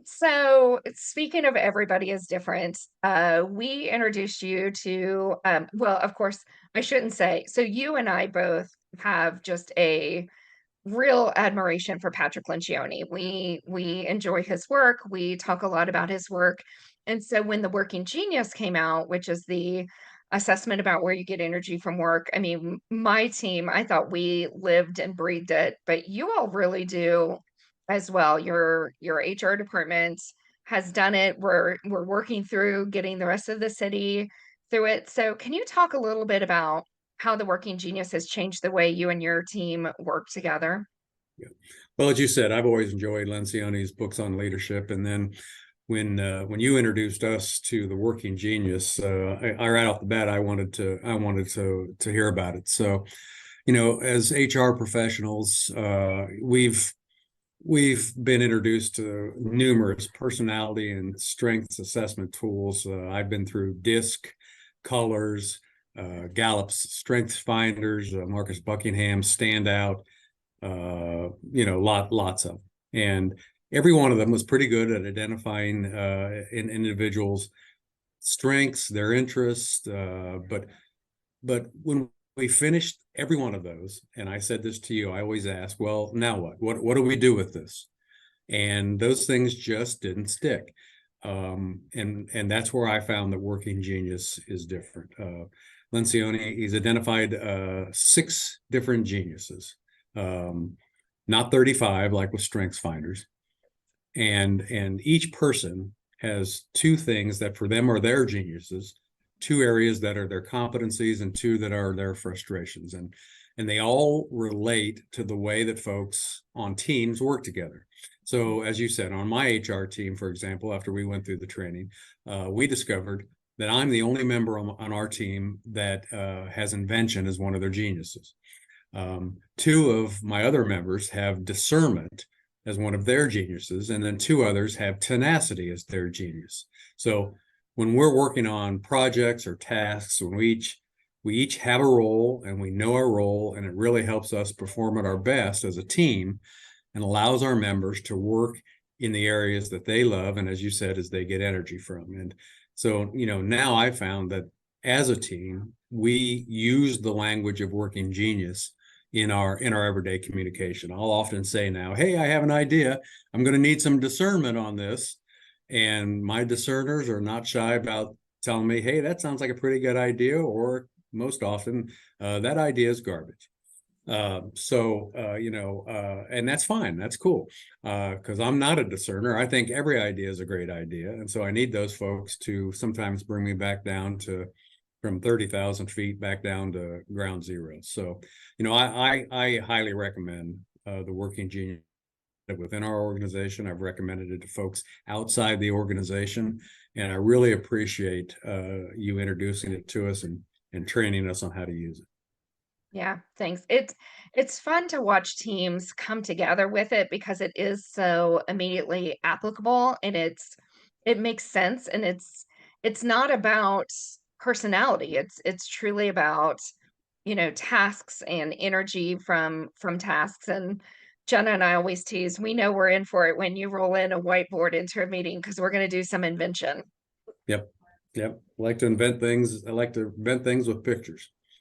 So speaking of everybody is different, we introduced you to, well, of course, I shouldn't say. So you and I both have just a real admiration for Patrick Lencioni. We enjoy his work. We talk a lot about his work. And so when the Working Genius came out, which is the assessment about where you get energy from work, I mean, my team, I thought we lived and breathed it, but you all really do as well. Your HR department has done it. We're working through getting the rest of the city through it. So can you talk a little bit about how the Working Genius has changed the way you and your team work together? Yeah. Well, as you said, I've always enjoyed Lencioni's books on leadership, and then when you introduced us to the Working Genius, I right off the bat I wanted to hear about it. So, as HR professionals, we've been introduced to numerous personality and strengths assessment tools. I've been through DISC, Colors, Gallup's Strengths Finders, Marcus Buckingham Standout, lots of them. And every one of them was pretty good at identifying in individuals' strengths, their interests. But when we finished every one of those, and I said this to you, I always ask, well, now what? What do we do with this? And those things just didn't stick. And that's where I found that Working Genius is different. Lencioni, he's identified 6 different geniuses, not 35 like with Strengths Finders. And each person has 2 things that for them are their geniuses, 2 areas that are their competencies, and 2 that are their frustrations. And they all relate to the way that folks on teams work together. So as you said, on my HR team, for example, after we went through the training, we discovered that I'm the only member on our team that has invention as one of their geniuses. 2 of my other members have discernment as one of their geniuses, and then 2 others have tenacity as their genius. So when we're working on projects or tasks, when we each have a role and we know our role, and it really helps us perform at our best as a team and allows our members to work in the areas that they love, and as you said, as they get energy from. And so, now I found that as a team, we use the language of Working Genius in our everyday communication. I'll often say now, hey, I have an idea. I'm going to need some discernment on this. And my discerners are not shy about telling me, hey, that sounds like a pretty good idea, or most often, that idea is garbage. And that's fine. That's cool. Because I'm not a discerner. I think every idea is a great idea. And so I need those folks to sometimes bring me back down from 30,000 feet back down to ground zero. So, I highly recommend the Working Genius within our organization. I've recommended it to folks outside the organization, and I really appreciate you introducing it to us and training us on how to use it. Yeah, thanks. It's fun to watch teams come together with it because it is so immediately applicable, and it makes sense, and it's not about personality. It's truly about, tasks and energy from tasks. And Jenna and I always tease, we know we're in for it when you roll in a whiteboard into a meeting because we're going to do some invention. Yep. Yep. I like to invent things. I like to invent things with pictures.